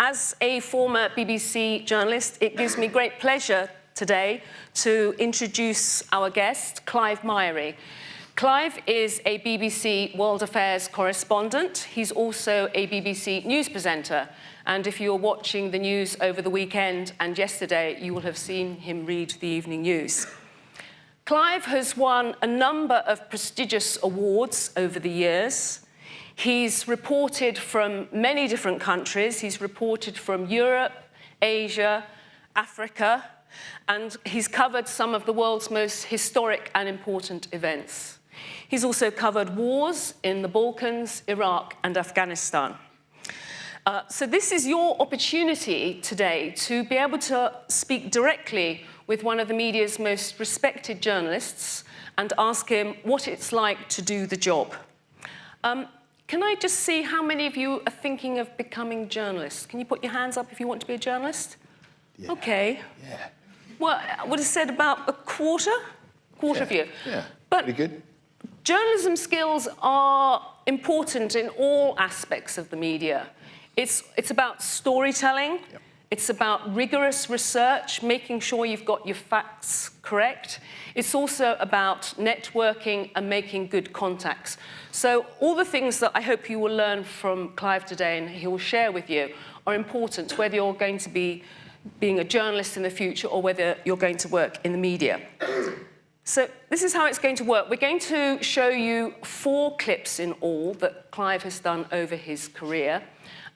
As a former BBC journalist, it gives me great pleasure today to introduce our guest, Clive Myrie. Clive is a BBC World Affairs correspondent. He's also a BBC news presenter. And if you're watching the news over the weekend and yesterday, you will have seen him read the evening news. Clive has won a number of prestigious awards over the years. He's reported from many different countries. He's reported from Europe, Asia, Africa, and he's covered some of the world's most historic and important events. He's also covered wars in the Balkans, Iraq, and Afghanistan. So this is your opportunity today to be able to speak directly with one of the media's most respected journalists and ask him what it's like to do the job. Can I just see how many of you are thinking of becoming journalists? Can you put your hands up if you want to be a journalist? Yeah. Okay. Yeah. Well, I would have said about a quarter of you. Yeah, but pretty good. Journalism skills are important in all aspects of the media. It's about storytelling. Yep. It's about rigorous research, making sure you've got your facts correct. It's also about networking and making good contacts. So all the things that I hope you will learn from Clive today and he will share with you are important, whether you're going to be being a journalist in the future or whether you're going to work in the media. So this is how it's going to work. We're going to show you 4 clips in all that Clive has done over his career.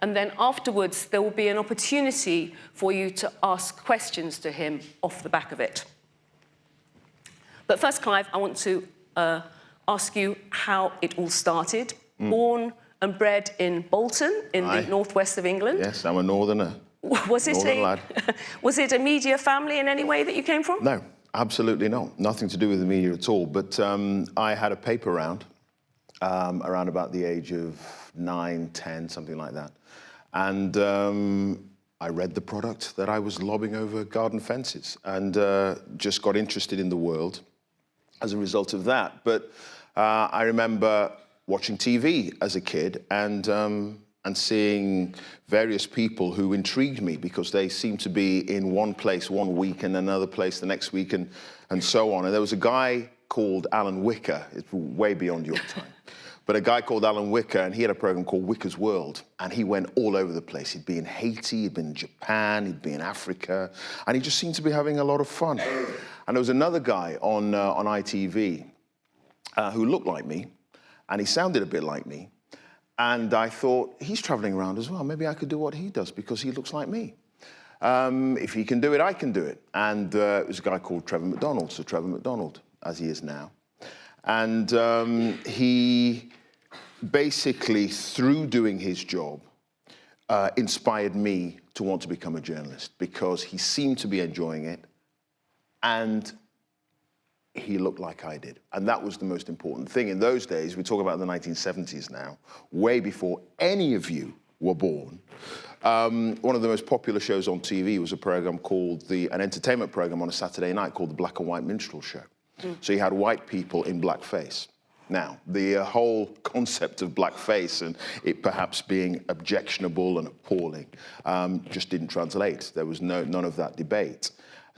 And then afterwards, there will be an opportunity for you to ask questions to him off the back of it. But first, Clive, I want to ask you how it all started. Born and bred in Bolton, in the northwest of England. Yes, I'm a northerner. Was it a media family in any way that you came from? No, absolutely not. Nothing to do with the media at all. But I had a paper round around about the age of 9, 10, something like that. And I read the product that I was lobbing over garden fences and just got interested in the world as a result of that. But I remember watching TV as a kid and seeing various people who intrigued me because they seemed to be in one place one week and another place the next week and so on. And there was a guy called Alan Wicker, it's way beyond your time. But a guy called Alan Wicker, and he had a program called Wicker's World, and he went all over the place. He'd be in Haiti, he'd been in Japan, he'd be in Africa, and he just seemed to be having a lot of fun. And there was another guy on ITV who looked like me, and he sounded a bit like me, and I thought, he's traveling around as well. Maybe I could do what he does because he looks like me. If he can do it, I can do it. And it was a guy called Trevor Mcdonald, so Trevor Mcdonald, as he is now. And he basically, through doing his job, inspired me to want to become a journalist because he seemed to be enjoying it and he looked like I did. And that was the most important thing. In those days, we talk about the 1970s now, way before any of you were born. One of the most popular shows on TV was a program called an entertainment program on a Saturday night called the Black and White Minstrel Show. So you had white people in blackface. Now, the whole concept of blackface and it perhaps being objectionable and appalling just didn't translate. There was none of that debate.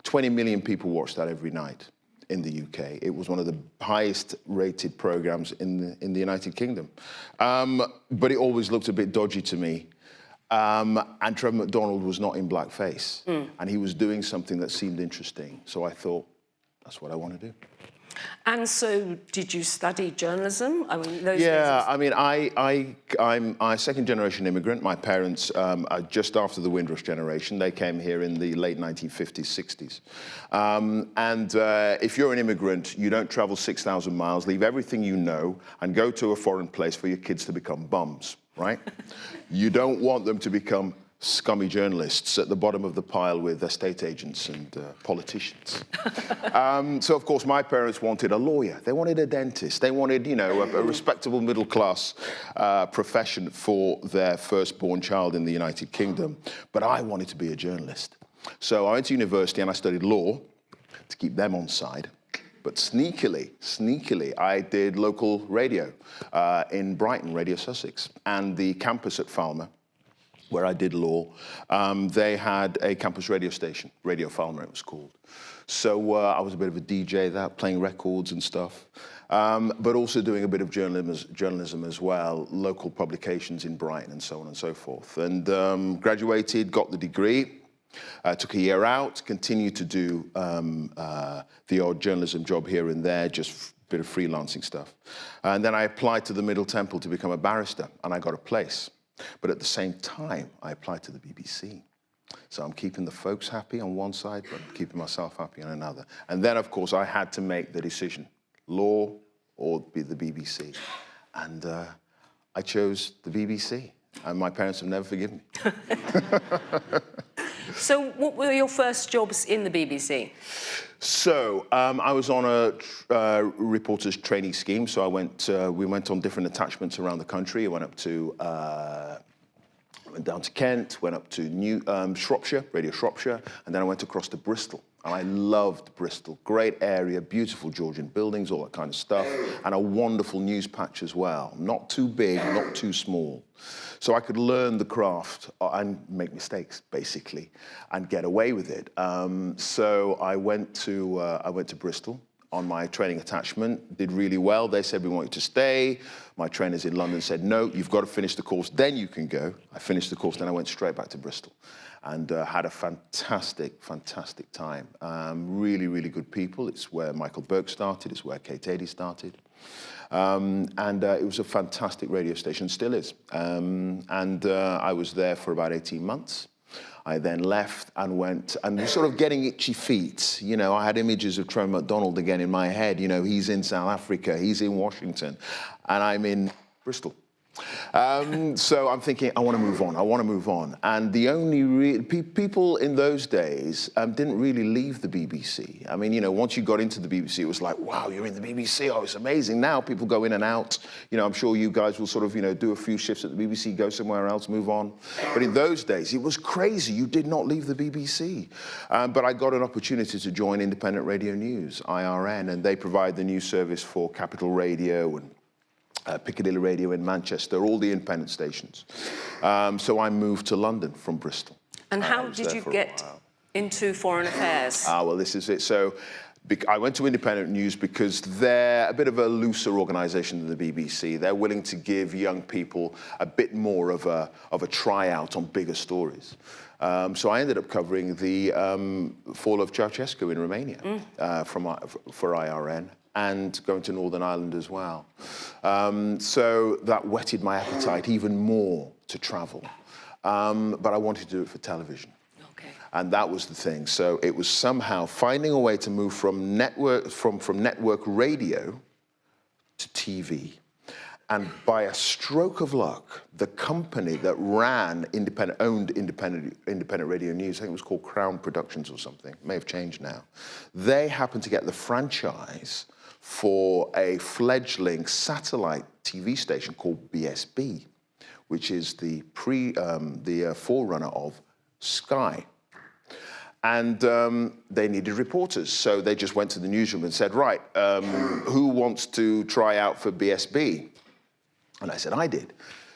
20 million people watched that every night in the UK. It was one of the highest rated programs in the United Kingdom. But it always looked a bit dodgy to me. And Trevor Mcdonald was not in blackface. And he was doing something that seemed interesting. So I thought, that's what I want to do. And so, did you study journalism? I mean, those yeah, I mean, I'm a second-generation immigrant. My parents are just after the Windrush generation. They came here in the late 1950s, 60s. If you're an immigrant, you don't travel 6,000 miles, leave everything you know, and go to a foreign place for your kids to become bums, right? You don't want them to become scummy journalists at the bottom of the pile with estate agents and politicians. So, of course, my parents wanted a lawyer. They wanted a dentist. They wanted, you know, a respectable middle-class profession for their firstborn child in the United Kingdom. But I wanted to be a journalist. So I went to university and I studied law to keep them on side. But sneakily, I did local radio in Brighton, Radio Sussex, and the campus at Falmer. where I did law, they had a campus radio station, Radio Falmer it was called. So I was a bit of a DJ there, playing records and stuff, but also doing a bit of journalism as well, local publications in Brighton and so on and so forth. And graduated, got the degree, took a year out, continued to do the odd journalism job here and there, just a bit of freelancing stuff. And then I applied to the Middle Temple to become a barrister, and I got a place. But at the same time, I applied to the BBC. So I'm keeping the folks happy on one side, but I'm keeping myself happy on another. And then, of course, I had to make the decision, law or be the BBC. And I chose the BBC, and my parents have never forgiven me. So what were your first jobs in the BBC? So I was on a reporter's training scheme. So we went on different attachments around the country. I went up to, went down to Kent, went up to Shropshire, Radio Shropshire, and then I went across to Bristol. And I loved Bristol. Great area, beautiful Georgian buildings, all that kind of stuff, and a wonderful news patch as well. Not too big, not too small. So I could learn the craft and make mistakes, basically, and get away with it. So I went to Bristol on my training attachment, did really well. They said, we want you to stay. My trainers in London said, no, you've got to finish the course, then you can go. I finished the course, then I went straight back to Bristol and had a fantastic, fantastic time. Really, really good people. It's where Michael Burke started. It's where Kate Adie started. It was a fantastic radio station, still is. I was there for about 18 months. I then left and went and was sort of getting itchy feet. You know, I had images of Trevor Mcdonald again in my head. You know, he's in South Africa, he's in Washington, and I'm in Bristol. So I'm thinking, I want to move on. And the only people in those days didn't really leave the BBC. I mean, you know, once you got into the BBC, it was like, wow, you're in the BBC, oh, it's amazing. Now people go in and out. You know, I'm sure you guys will sort of, you know, do a few shifts at the BBC, go somewhere else, move on. But in those days, it was crazy. You did not leave the BBC. But I got an opportunity to join Independent Radio News, IRN, and they provide the news service for Capital Radio and Piccadilly Radio in Manchester, all the independent stations. So I moved to London from Bristol. And how did you get into foreign affairs? Well, this is it. So I went to Independent News because they're a bit of a looser organisation than the BBC. They're willing to give young people a bit more of a tryout on bigger stories. So I ended up covering the fall of Ceausescu in Romania for IRN. And going to Northern Ireland as well. So that whetted my appetite even more to travel. But I wanted to do it for television. Okay. And that was the thing. So it was somehow finding a way to move from network radio to TV. And by a stroke of luck, the company that owned independent radio news, I think it was called Crown Productions or something, may have changed now, they happened to get the franchise for a fledgling satellite TV station called BSB, which is the forerunner of Sky. And they needed reporters, so they just went to the newsroom and said, right, who wants to try out for BSB? And I said, I did.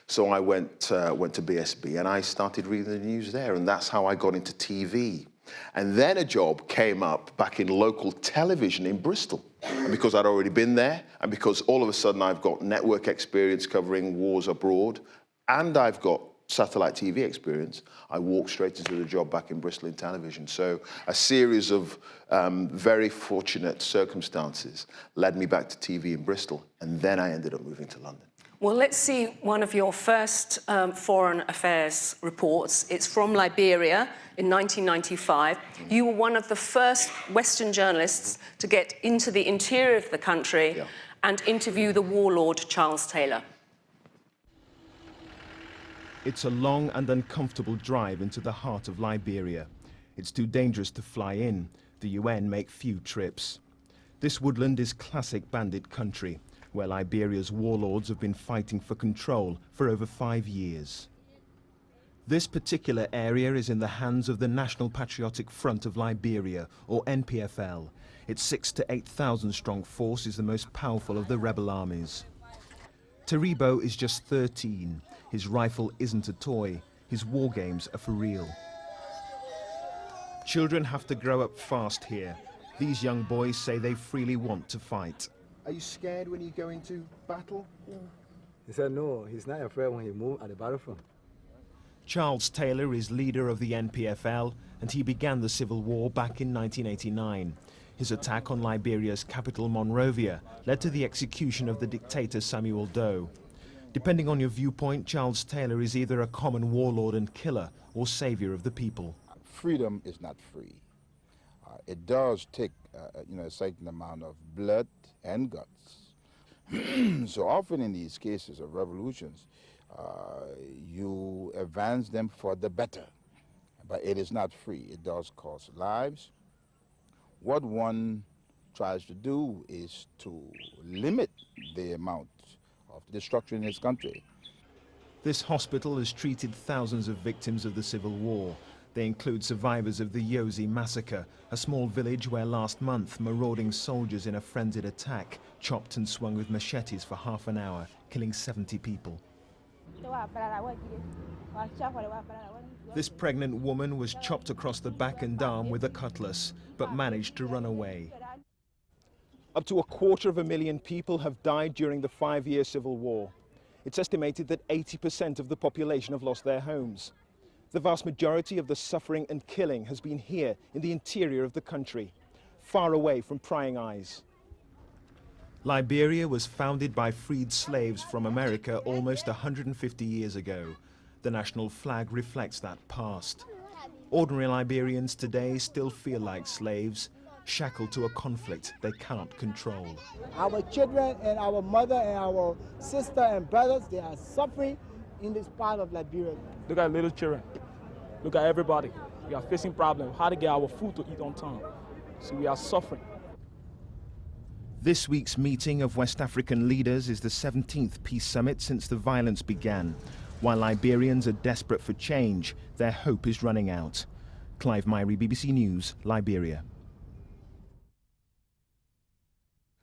So I went to BSB and I started reading the news there, and that's how I got into TV. And then a job came up back in local television in Bristol. And because I'd already been there, and because all of a sudden I've got network experience covering wars abroad, and I've got satellite TV experience, I walked straight into the job back in Bristol in television. So a series of very fortunate circumstances led me back to TV in Bristol, and then I ended up moving to London. Well, let's see one of your first foreign affairs reports. It's from Liberia in 1995. You were one of the first Western journalists to get into the interior of the country and interview the warlord Charles Taylor. It's a long and uncomfortable drive into the heart of Liberia. It's too dangerous to fly in. The UN make few trips. This woodland is classic bandit country, where Liberia's warlords have been fighting for control for over 5 years. This particular area is in the hands of the National Patriotic Front of Liberia, or NPFL. Its 6,000 to 8,000 strong force is the most powerful of the rebel armies. Taribo is just 13. His rifle isn't a toy. His war games are for real. Children have to grow up fast here. These young boys say they freely want to fight. Are you scared when you go into battle? He said no, he's not afraid when he moves at the battlefront. Charles Taylor is leader of the NPFL, and he began the Civil War back in 1989. His attack on Liberia's capital, Monrovia, led to the execution of the dictator Samuel Doe. Depending on your viewpoint, Charles Taylor is either a common warlord and killer or savior of the people. Freedom is not free. It does take a certain amount of blood and guts. So often in these cases of revolutions, you advance them for the better, but it is not free. It does cost lives. What one tries to do is to limit the amount of destruction in his country. This hospital has treated thousands of victims of the Civil War. They include survivors of the Yosi massacre, a small village where last month marauding soldiers in a frenzied attack chopped and swung with machetes for half an hour, killing 70 people. This pregnant woman was chopped across the back and arm with a cutlass, but managed to run away. Up to 250,000 people have died during the 5-year Civil War. It's estimated that 80% of the population have lost their homes. The vast majority of the suffering and killing has been here in the interior of the country, far away from prying eyes. Liberia was founded by freed slaves from America almost 150 years ago. The national flag reflects that past. Ordinary Liberians today still feel like slaves, shackled to a conflict they can't control. Our children and our mother and our sister and brothers, they are suffering in this part of Liberia. Look at little children. Look at everybody. We are facing problems. How to get our food to eat on time. So we are suffering. This week's meeting of West African leaders is the 17th peace summit since the violence began. While Liberians are desperate for change, their hope is running out. Clive Myrie, BBC News, Liberia.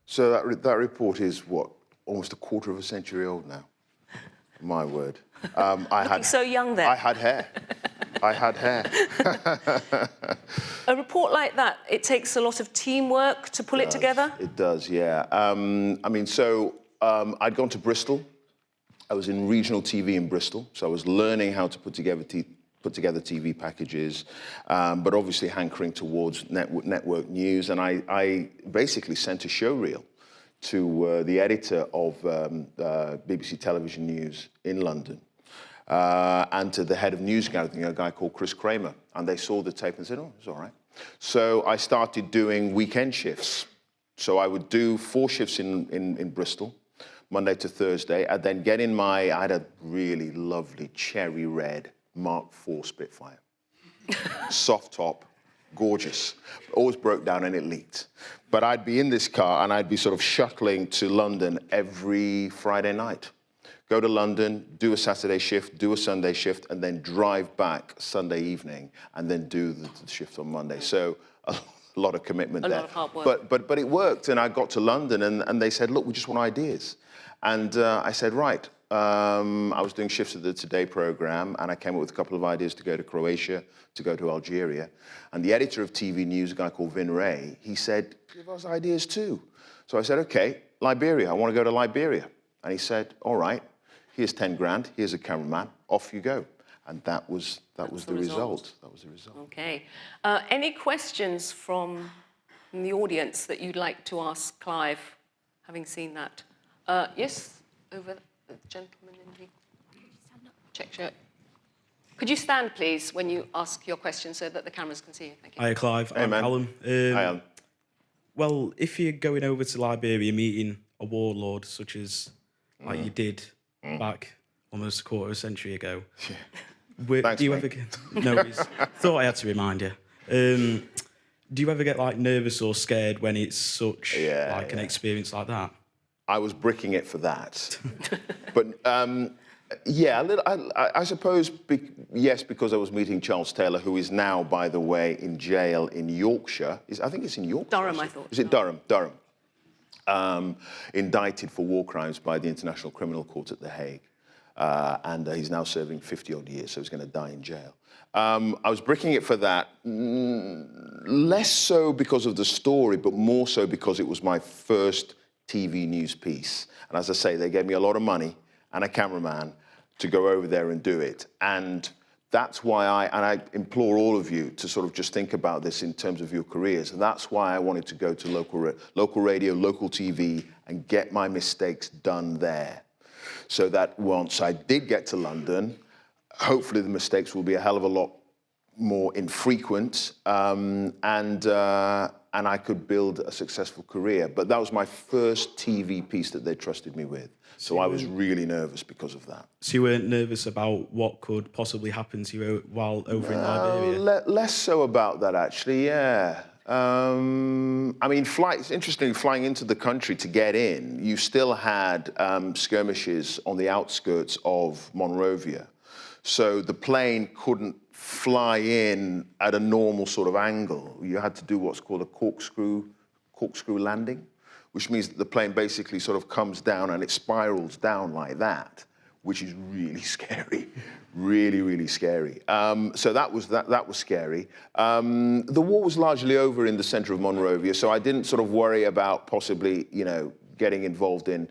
So that report is, what, almost a quarter of a century old now? My word. Looking so young there. I had hair. I had hair. A report like that, it takes a lot of teamwork to pull it together? It does, yeah. I'd gone to Bristol. I was in regional TV in Bristol, so I was learning how to put together TV packages, but obviously hankering towards network news. And I basically sent a show reel to the editor of BBC Television News in London, and to the head of news gathering, a guy called Chris Kramer. And they saw the tape and said, oh, it's all right. So I started doing weekend shifts. So I would do 4 shifts in Bristol, Monday to Thursday. I'd then get in I had a really lovely cherry red Mark IV Spitfire. Soft top, gorgeous. Always broke down and it leaked. But I'd be in this car and I'd be sort of shuttling to London every Friday night. Go to London, do a Saturday shift, do a Sunday shift, and then drive back Sunday evening and then do the shift on Monday. So a lot of commitment there. A lot of hard work. But it worked, and I got to London and they said, look, we just want ideas. And I said, right. I was doing shifts at the Today programme, and I came up with a couple of ideas to go to Croatia, to go to Algeria. And the editor of TV News, a guy called Vin Ray, he said, give us ideas too. So I said, okay, Liberia, I want to go to Liberia. And he said, all right, here's 10 grand, here's a cameraman, off you go. And that was the result. That was the result. Okay. Any questions from the audience that you'd like to ask Clive, having seen that? Yes, over the gentleman in the check shirt. Could you stand, please, when you ask your question so that the cameras can see you? Thank you. Hi, Clive. Hey, I'm man. Alan. Hi, Alan. Well, if you're going over to Liberia meeting a warlord such as like you did back almost a quarter of a century ago, Thanks, do you mate. ever get... No worries. Thought I had to remind you. Do you ever get like nervous or scared when it's such an experience like that? I was bricking it for that. But yeah, I suppose, yes, because I was meeting Charles Taylor, who is now, by the way, in jail in Yorkshire. I think it's in Yorkshire. Durham, I thought. Is it Durham? Durham. Indicted for war crimes by the International Criminal Court at The Hague. and he's now serving 50-odd years, so he's going to die in jail. I was bricking it for that, less so because of the story, but more so because it was my first TV news piece. And as I say, they gave me a lot of money and a cameraman to go over there and do it. And that's why I implore all of you to sort of just think about this in terms of your careers. And that's why I wanted to go to local radio, local TV, and get my mistakes done there. So that once I did get to London, hopefully the mistakes will be a hell of a lot more infrequent, and I could build a successful career. But that was my first TV piece that they trusted me with. So I was really nervous because of that. So you weren't nervous about what could possibly happen to you while over in Liberia? Less so about that, actually, yeah. I mean, interestingly, flying into the country to get in, you still had skirmishes on the outskirts of Monrovia. So the plane couldn't fly in at a normal sort of angle. You had to do what's called a corkscrew landing, which means that the plane basically sort of comes down and it spirals down like that, which is really scary, really, really scary. So that was scary. The war was largely over in the center of Monrovia, so I didn't sort of worry about possibly, you know, getting involved in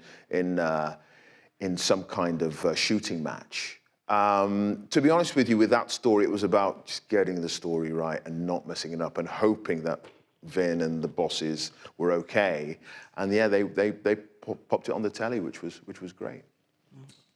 some kind of shooting match. To be honest with you, with that story, it was about just getting the story right and not messing it up and hoping that Vin and the bosses were okay. And yeah, they popped it on the telly, which was great.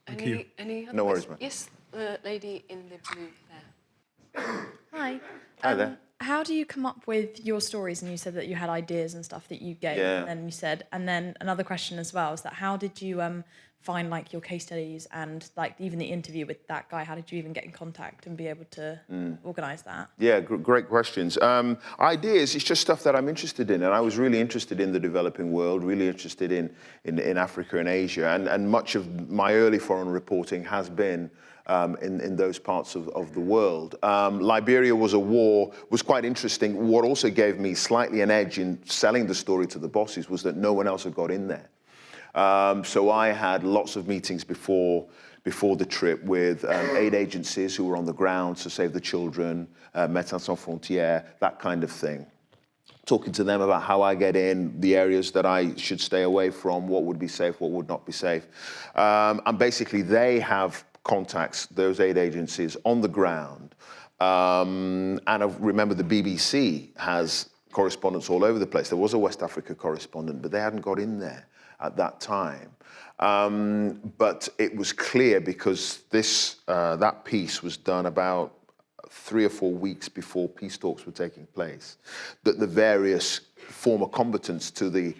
Thank you. Any other No worries, questions? man. Yes, the lady in the blue there. Hi. Hi there. How do you come up with your stories? And you said that you had ideas and stuff that you gave, Yeah. and then another question as well is that how did you find like your case studies and like even the interview with that guy? How did you even get in contact and be able to organise that? Yeah, great questions. Ideas, it's just stuff that I'm interested in, and I was really interested in the developing world, really interested in Africa and Asia, and much of my early foreign reporting has been in those parts of the world. Liberia was quite interesting. What also gave me slightly an edge in selling the story to the bosses was that no one else had got in there. So I had lots of meetings before the trip with aid agencies who were on the ground, so Save the Children, Médecins Sans Frontières, that kind of thing. Talking to them about how I get in, the areas that I should stay away from, what would be safe, what would not be safe. And basically they have contacts, those aid agencies, on the ground. And I remember the BBC has correspondents all over the place. There was a West Africa correspondent, but they hadn't got in there at that time. But it was clear because that piece was done about 3 or 4 weeks before peace talks were taking place, that the various former combatants to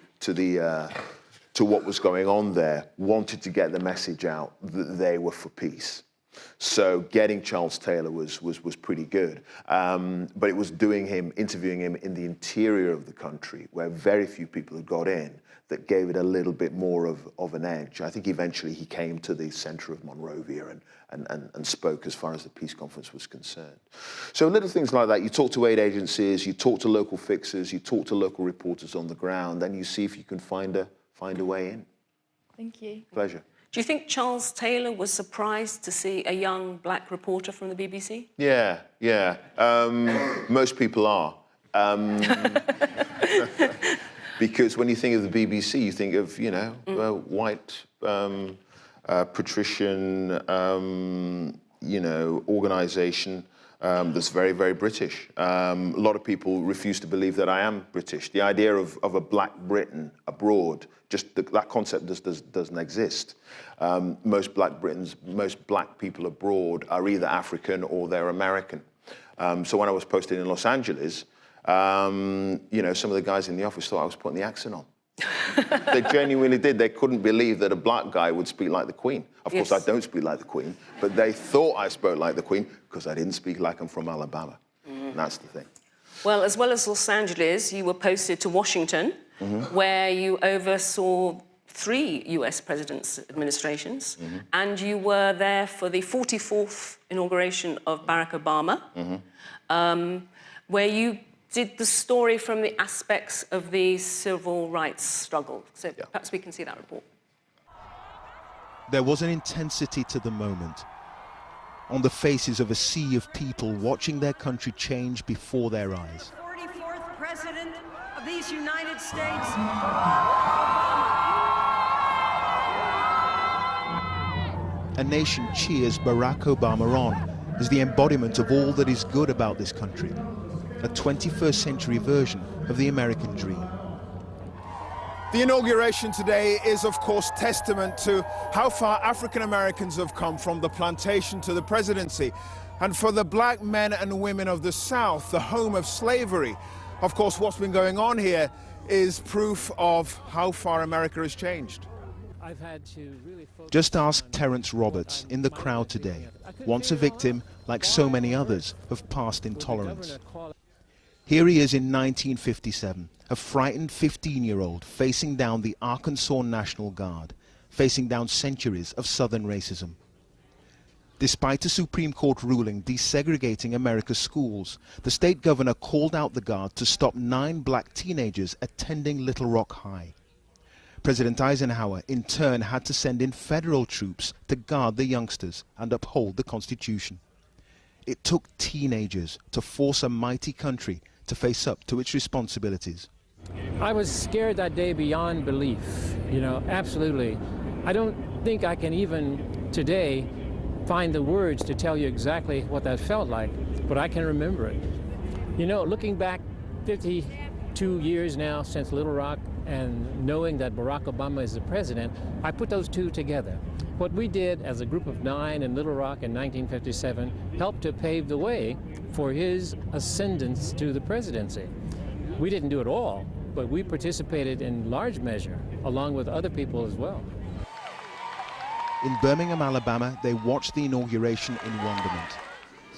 what was going on there wanted to get the message out that they were for peace. So getting Charles Taylor was pretty good. But it was interviewing him in the interior of the country where very few people had got in that gave it a little bit more of an edge. I think eventually he came to the center of Monrovia and spoke as far as the peace conference was concerned. So little things like that. You talk to aid agencies, you talk to local fixers, you talk to local reporters on the ground, then you see if you can find a way in. Thank you. Pleasure. Do you think Charles Taylor was surprised to see a young black reporter from the BBC? Yeah. Most people are. Because when you think of the BBC, you think of, white, patrician, organisation that's very, very British. A lot of people refuse to believe that I am British. The idea of a black Briton abroad, just that concept doesn't exist. Most black people abroad are either African or they're American. So when I was posted in Los Angeles, some of the guys in the office thought I was putting the accent on. They genuinely did. They couldn't believe that a black guy would speak like the Queen. Of course, I don't speak like the Queen, but they thought I spoke like the Queen because I didn't speak like I'm from Alabama. And that's the thing. Well, as well as Los Angeles, you were posted to Washington, where you oversaw 3 US presidents' administrations, and you were there for the 44th inauguration of Barack Obama, where you did the story from the aspects of the civil rights struggle. So perhaps we can see that report. There was an intensity to the moment, on the faces of a sea of people watching their country change before their eyes. 44th President of these United States. A nation cheers Barack Obama on as the embodiment of all that is good about this country, a 21st century version of the American dream. The inauguration today is, of course, testament to how far African Americans have come from the plantation to the presidency. And for the black men and women of the South, the home of slavery, of course, what's been going on here is proof of how far America has changed. Just ask Terence Roberts in the crowd today, once a victim, like so many others, of past intolerance. Here he is in 1957, a frightened 15-year-old facing down the Arkansas National Guard, facing down centuries of Southern racism. Despite a Supreme Court ruling desegregating America's schools, the state governor called out the Guard to stop 9 black teenagers attending Little Rock High. President Eisenhower, in turn, had to send in federal troops to guard the youngsters and uphold the Constitution. It took teenagers to force a mighty country to face up to its responsibilities. I was scared that day beyond belief, absolutely. I don't think I can even today find the words to tell you exactly what that felt like, but I can remember it. Looking back 52 years now since Little Rock and knowing that Barack Obama is the president, I put those two together. What we did as a group of 9 in Little Rock in 1957 helped to pave the way for his ascendance to the presidency. We didn't do it all, but we participated in large measure, along with other people as well. In Birmingham, Alabama, they watched the inauguration in wonderment,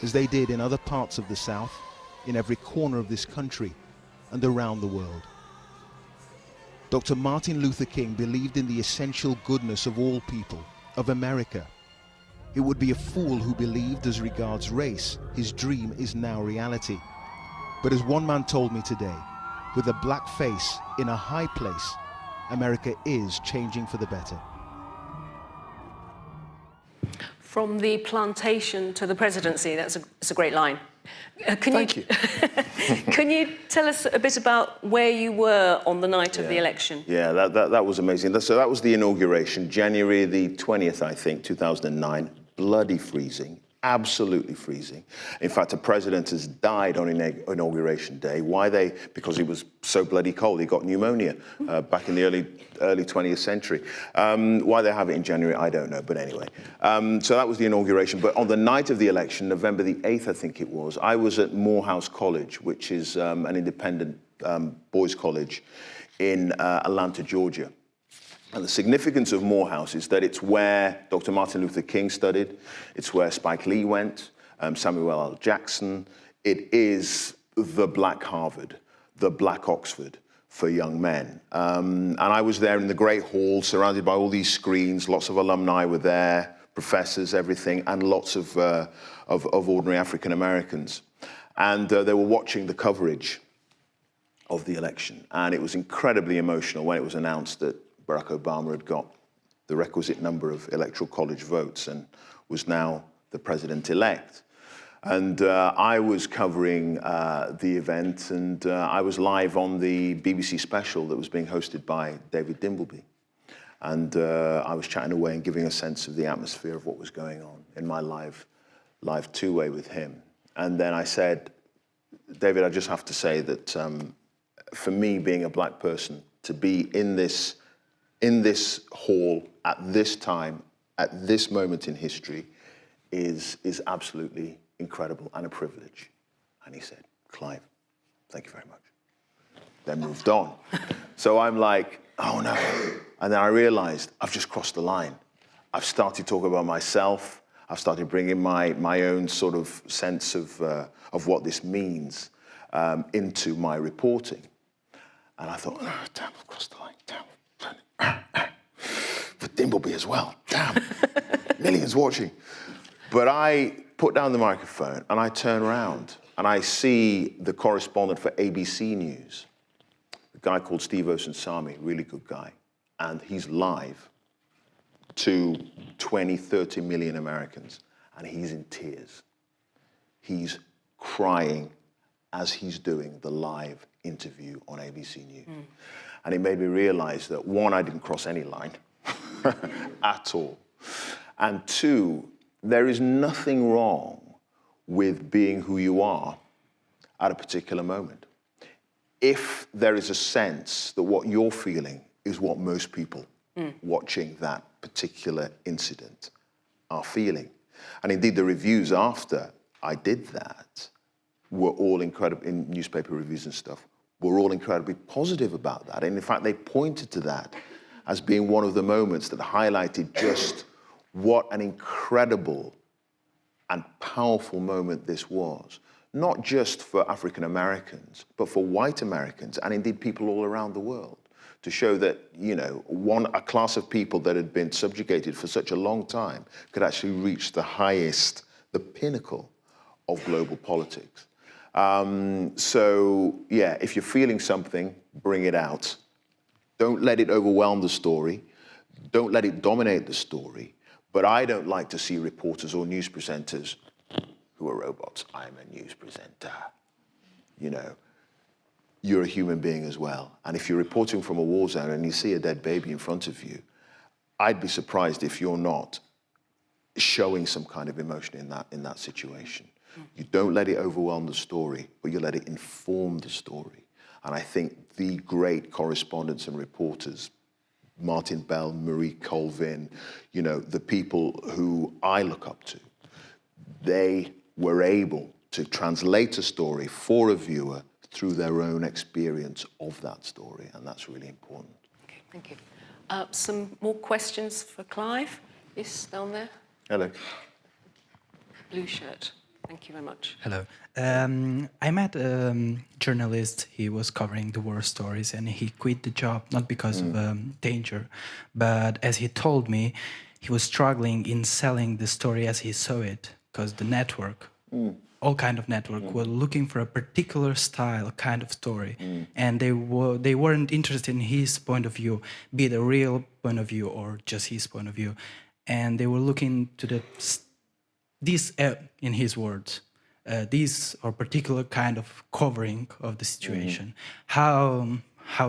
as they did in other parts of the South, in every corner of this country, and around the world. Dr. Martin Luther King believed in the essential goodness of all people, of America. It would be a fool who believed as regards race, his dream is now reality. But as one man told me today, with a black face in a high place, America is changing for the better. From the plantation to the presidency, that's a great line. Thank you. Can you tell us a bit about where you were on the night of the election? Yeah, that was amazing. So that was the inauguration, January the 20th, I think, 2009. Bloody freezing, absolutely freezing. In fact, a president has died on inauguration day. Why because he was so bloody cold. He got pneumonia back in the early 20th century. Why they have it in January, I don't know, but anyway. So that was the inauguration. But on the night of the election, November the 8th, I think it was, I was at Morehouse College, which is an independent boys' college in Atlanta, Georgia. And the significance of Morehouse is that it's where Dr. Martin Luther King studied. It's where Spike Lee went, Samuel L. Jackson. It is the black Harvard, the black Oxford for young men. And I was there in the great hall, surrounded by all these screens. Lots of alumni were there, professors, everything, and lots of ordinary African Americans. And they were watching the coverage of the election. And it was incredibly emotional when it was announced that Barack Obama had got the requisite number of electoral college votes and was now the president-elect. And I was covering the event, and I was live on the BBC special that was being hosted by David Dimbleby. And I was chatting away and giving a sense of the atmosphere of what was going on in my live two-way with him. And then I said, David, I just have to say that for me, being a black person, to be in this hall at this time, at this moment in history, is absolutely incredible and a privilege. And he said, Clive, thank you very much. Then moved on. So I'm like, oh no. And then I realized I've just crossed the line. I've started talking about myself. I've started bringing my own sort of sense of what this means into my reporting. And I thought, oh, damn, I've crossed the line, damn. For Dimbleby as well, damn, millions watching. But I put down the microphone and I turn around and I see the correspondent for ABC News, a guy called Steve Osunsami, really good guy, and he's live to 20, 30 million Americans, and he's in tears. He's crying as he's doing the live interview on ABC News. And it made me realize that, one, I didn't cross any line at all. And two, there is nothing wrong with being who you are at a particular moment. If there is a sense that what you're feeling is what most people watching that particular incident are feeling. And indeed, the reviews after I did that were all incredible, in newspaper reviews and stuff, were all incredibly positive about that. And in fact, they pointed to that as being one of the moments that highlighted just what an incredible and powerful moment this was. Not just for African Americans, but for white Americans, and indeed people all around the world, to show that, you know, a class of people that had been subjugated for such a long time could actually reach the highest, the pinnacle of global politics. So, yeah, if you're feeling something, bring it out. Don't let it overwhelm the story. Don't let it dominate the story. But I don't like to see reporters or news presenters who are robots. I'm a news presenter. You know, you're a human being as well. And if you're reporting from a war zone and you see a dead baby in front of you, I'd be surprised if you're not showing some kind of emotion in that situation. You don't let it overwhelm the story, but you let it inform the story. And I think the great correspondents and reporters, Martin Bell, Marie Colvin, you know, the people who I look up to, they were able to translate a story for a viewer through their own experience of that story, and that's really important. Okay, thank you. Some more questions for Clive? Yes, down there. Hello. Blue shirt. Thank you very much. Hello. I met a journalist. He was covering the war stories, and he quit the job, not because of danger, but as he told me, he was struggling in selling the story as he saw it, because the network, all kind of network, were looking for a particular style, kind of story, and they weren't interested in his point of view, be it a real point of view or just his point of view, and they were looking to this, in his words, this or particular kind of covering of the situation. How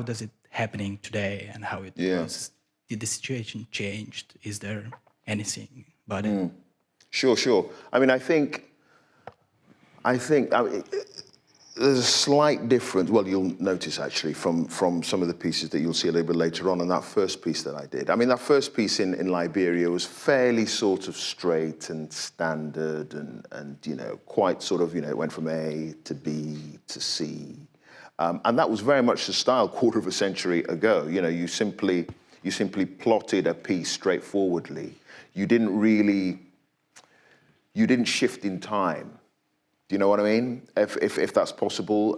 does it happening today, and how it was? Did the situation changed? Is there anything about it? Sure. I mean, I think there's a slight difference. Well, you'll notice actually from some of the pieces that you'll see a little bit later on, and that first piece that I did. I mean, that first piece in Liberia was fairly sort of straight and standard, and you know, quite sort of, you know, it went from A to B to C, and that was very much the style quarter of a century ago. You know, you simply plotted a piece straightforwardly. You didn't shift in time. Do you know what I mean? If that's possible.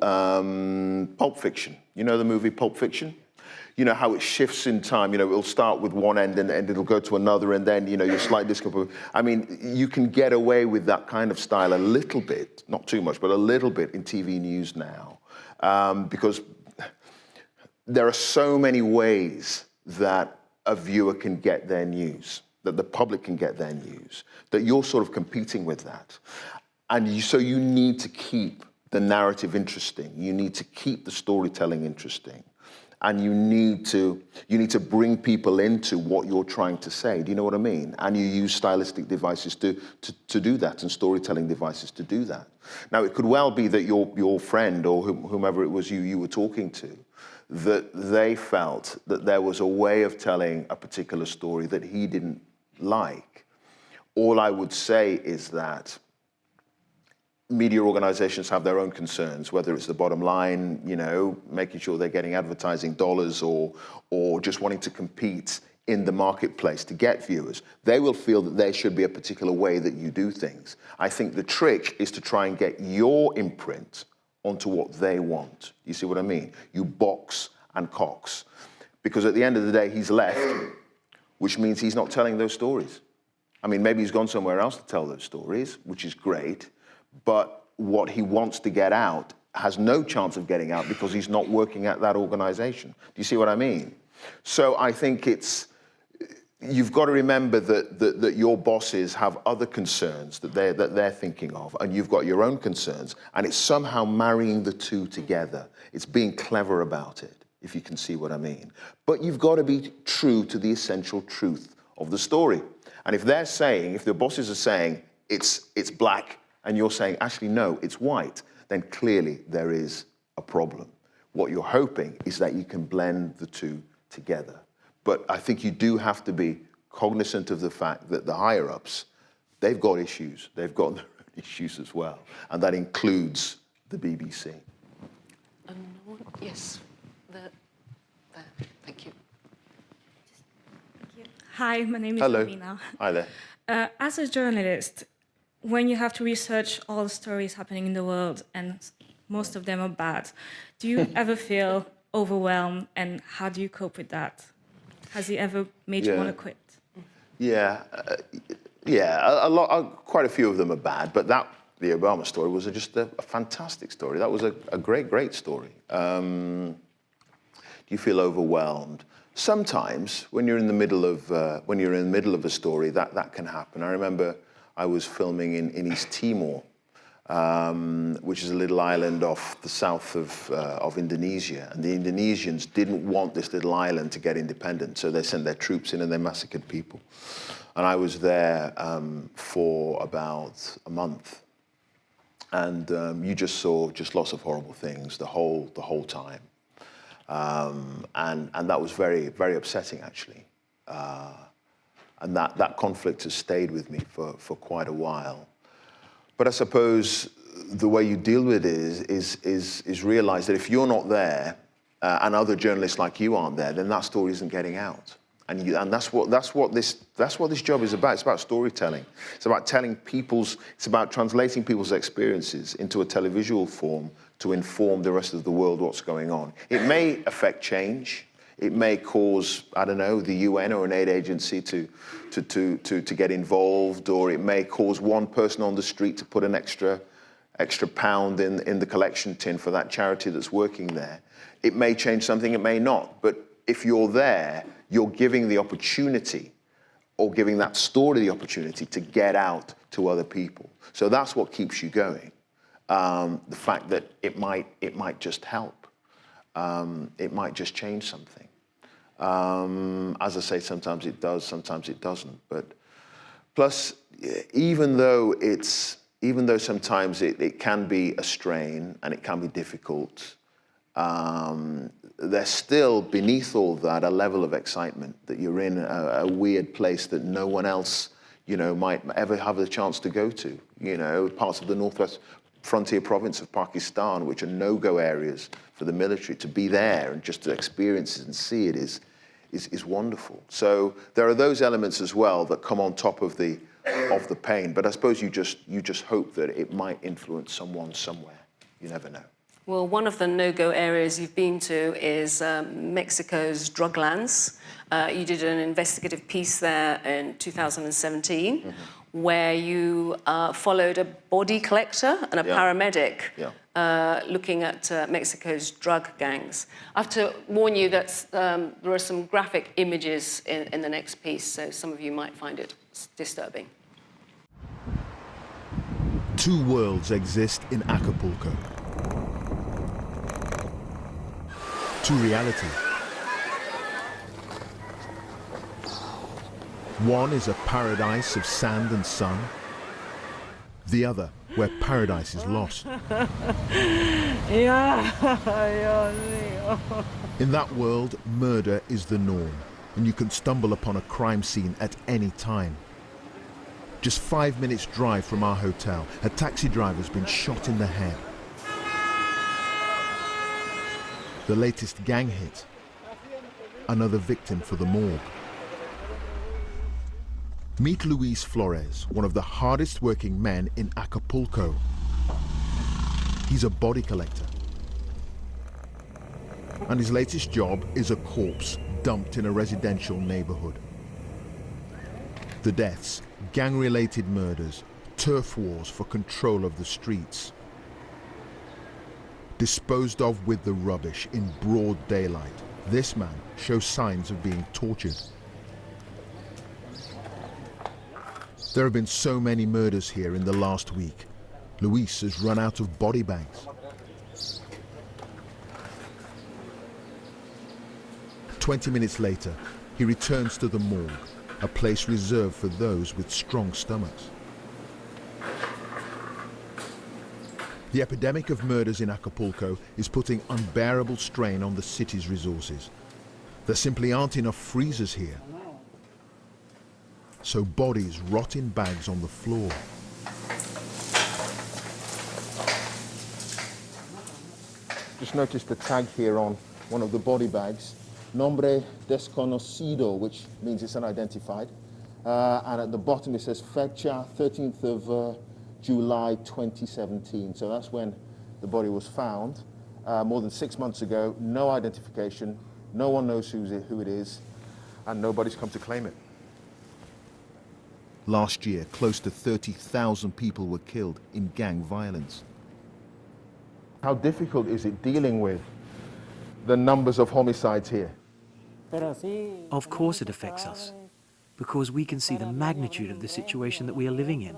Pulp Fiction. You know the movie Pulp Fiction? You know how it shifts in time. You know, it'll start with one end and it'll go to another, and then, you know, you're slightly discomfort. I mean, you can get away with that kind of style a little bit, not too much, but a little bit in TV news now. Because there are so many ways that a viewer can get their news, that the public can get their news, that you're sort of competing with that. And so you need to keep the narrative interesting. You need to keep the storytelling interesting. And you need to bring people into what you're trying to say. Do you know what I mean? And you use stylistic devices to do that, and storytelling devices to do that. Now, it could well be that your friend or whomever it was you were talking to, that they felt that there was a way of telling a particular story that he didn't like. All I would say is that media organizations have their own concerns, whether it's the bottom line, you know, making sure they're getting advertising dollars, or just wanting to compete in the marketplace to get viewers. They will feel that there should be a particular way that you do things. I think the trick is to try and get your imprint onto what they want. You see what I mean? You box and cox. Because at the end of the day, he's left, which means he's not telling those stories. I mean, maybe he's gone somewhere else to tell those stories, which is great, but what he wants to get out has no chance of getting out because he's not working at that organization. Do you see what I mean? So I think you've got to remember that your bosses have other concerns that they're thinking of, and you've got your own concerns, and it's somehow marrying the two together. It's being clever about it, if you can see what I mean. But you've got to be true to the essential truth of the story. And if they're saying, if the bosses are saying it's black, and you're saying, actually, no, it's white, then clearly there is a problem. What you're hoping is that you can blend the two together. But I think you do have to be cognizant of the fact that the higher-ups, they've got issues. They've got their own issues as well. And that includes the BBC. Yes, there. Thank you. Hi, my name is Hello. Amina. Hi there. As a journalist, when you have to research all the stories happening in the world, and most of them are bad, do you ever feel overwhelmed, and how do you cope with that? Has it ever made you want to quit? Yeah, quite a few of them are bad, but the Obama story was just a fantastic story. That was a great story. Do you feel overwhelmed? Sometimes, when you're in the middle of a story, that can happen. I remember I was filming in East Timor, which is a little island off the south of Indonesia, and the Indonesians didn't want this little island to get independent, so they sent their troops in and they massacred people. And I was there for about a month, and you just saw lots of horrible things the whole time. And that was very, very upsetting, actually. And that conflict has stayed with me for quite a while. But I suppose the way you deal with it is realize that if you're not there and other journalists like you aren't there, then that story isn't getting out. And that's what this job is about. It's about storytelling. It's about it's about translating people's experiences into a televisual form to inform the rest of the world what's going on. It may affect change. It may cause, I don't know, the UN or an aid agency to get involved, or it may cause one person on the street to put an extra pound in the collection tin for that charity that's working there. It may change something, it may not. But if you're there, you're giving the opportunity, or giving that story the opportunity to get out to other people. So that's what keeps you going. The fact that it might just help. It might just change something. As I say, sometimes it does, sometimes it doesn't. But plus, even though sometimes it can be a strain and it can be difficult, there's still beneath all that a level of excitement that you're in a weird place that no one else, might ever have the chance to go to. Parts of the northwest frontier province of Pakistan, which are no-go areas for the military, to be there and just to experience it and see it is wonderful. So there are those elements as well that come on top of the pain. But I suppose you just hope that it might influence someone somewhere. You never know. Well, one of the no-go areas you've been to is Mexico's drug lands. You did an investigative piece there in 2017, where you followed a body collector and a paramedic looking at Mexico's drug gangs. I have to warn you that there are some graphic images in the next piece, so some of you might find it disturbing. Two worlds exist in Acapulco. To reality. One is a paradise of sand and sun. The other, where paradise is lost. In that world, murder is the norm, and you can stumble upon a crime scene at any time. Just 5 minutes drive from our hotel, a taxi driver has been shot in the head. The latest gang hit, another victim for the morgue. Meet Luis Flores, one of the hardest working men in Acapulco. He's a body collector. And his latest job is a corpse dumped in a residential neighborhood. The deaths, gang-related murders, turf wars for control of the streets. Disposed of with the rubbish in broad daylight, this man shows signs of being tortured. There have been so many murders here in the last week. Luis has run out of body bags. 20 minutes later, he returns to the morgue, a place reserved for those with strong stomachs. The epidemic of murders in Acapulco is putting unbearable strain on the city's resources. There simply aren't enough freezers here, so bodies rot in bags on the floor. Just noticed the tag here on one of the body bags, Nombre Desconocido, which means it's unidentified. And at the bottom it says Fecha, 13th of July 2017. So that's when the body was found, more than 6 months ago. No identification, no one knows who it is, and nobody's come to claim it. Last year, close to 30,000 people were killed in gang violence. How difficult is it dealing with the numbers of homicides here? Of course it affects us, because we can see the magnitude of the situation that we are living in.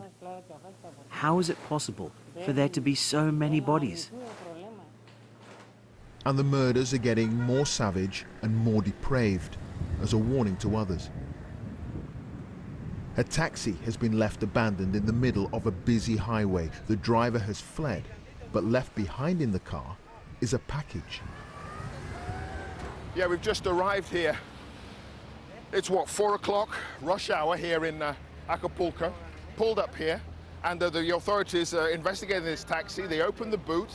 How is it possible for there to be so many bodies? And the murders are getting more savage and more depraved, as a warning to others. A taxi has been left abandoned in the middle of a busy highway. The driver has fled, but left behind in the car is a package. Yeah, we've just arrived here. It's what, 4 o'clock, rush hour here in Acapulco. Pulled up here, and the authorities are investigating this taxi. They opened the boot,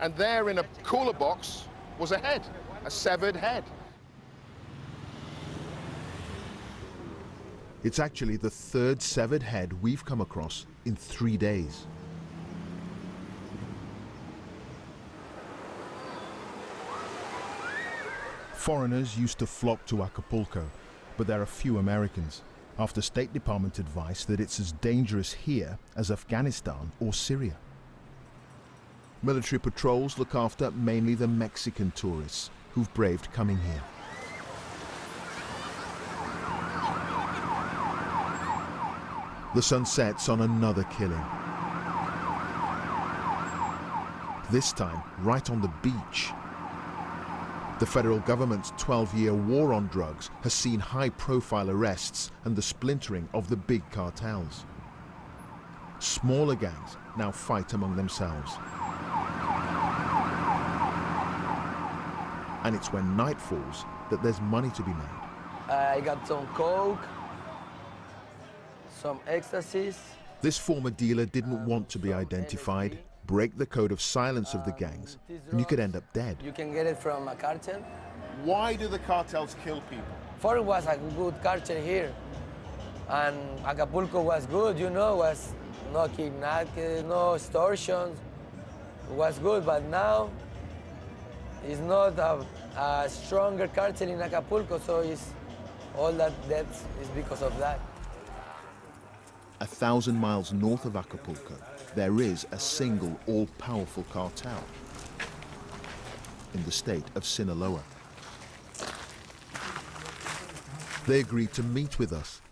and there in a cooler box was a head, a severed head. It's actually the third severed head we've come across in 3 days. Foreigners used to flock to Acapulco, but there are few Americans, after State Department advice that it's as dangerous here as Afghanistan or Syria. Military patrols look after mainly the Mexican tourists who've braved coming here. The sun sets on another killing. This time, right on the beach. The federal government's 12-year war on drugs has seen high-profile arrests and the splintering of the big cartels. Smaller gangs now fight among themselves. And it's when night falls that there's money to be made. I got some coke, some ecstasies. This former dealer didn't want to be identified, break the code of silence of the gangs, and you could end up dead. You can get it from a cartel. Why do the cartels kill people? Ford was a good cartel here, and Acapulco was good, you know, was no kidnapping, no extortions, it was good, but now it's not a stronger cartel in Acapulco, so it's all that death is because of that. 1,000 miles north of Acapulco, there is a single all-powerful cartel in the state of Sinaloa. They agreed to meet with us,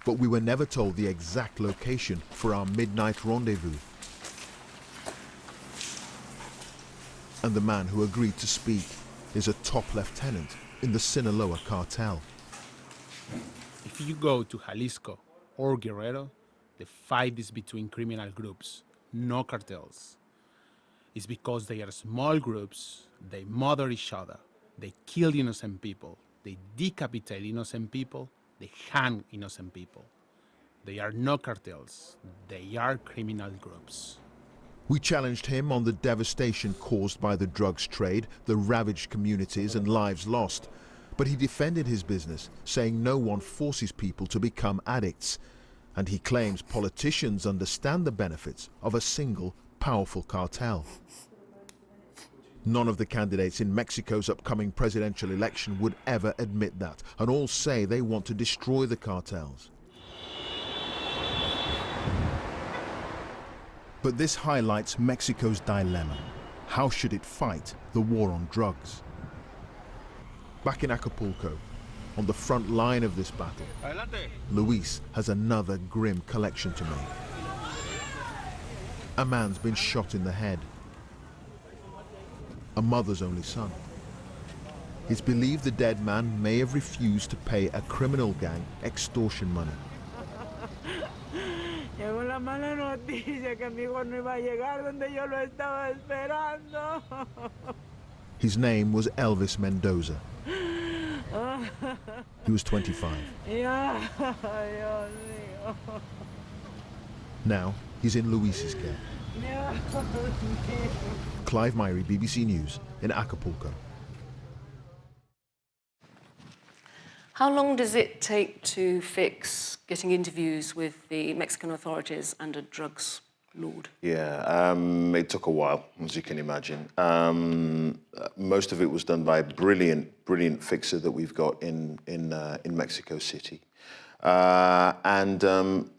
but we were never told the exact location for our midnight rendezvous. And the man who agreed to speak is a top lieutenant in the Sinaloa cartel. If you go to Jalisco or Guerrero, the fight is between criminal groups, no cartels. It's because they are small groups, they murder each other, they kill innocent people, they decapitate innocent people, they hang innocent people. They are no cartels, they are criminal groups. We challenged him on the devastation caused by the drugs trade, the ravaged communities and lives lost. But he defended his business, saying no one forces people to become addicts. And he claims politicians understand the benefits of a single, powerful cartel. None of the candidates in Mexico's upcoming presidential election would ever admit that, and all say they want to destroy the cartels. But this highlights Mexico's dilemma. How should it fight the war on drugs? Back in Acapulco, On the front line of this battle, Luis has another grim collection to make. A man's been shot in the head. A mother's only son. It's believed the dead man may have refused to pay a criminal gang extortion money. Llegó la mala noticia que mi hijo no iba a llegar donde yo lo estaba esperando. His name was Elvis Mendoza. He was 25. Now, he's in Luis's care. Clive Myrie, BBC News, in Acapulco. How long does it take to fix getting interviews with the Mexican authorities and a drugs lord? Yeah, it took a while, as you can imagine. Most of it was done by a brilliant fixer that we've got in Mexico City.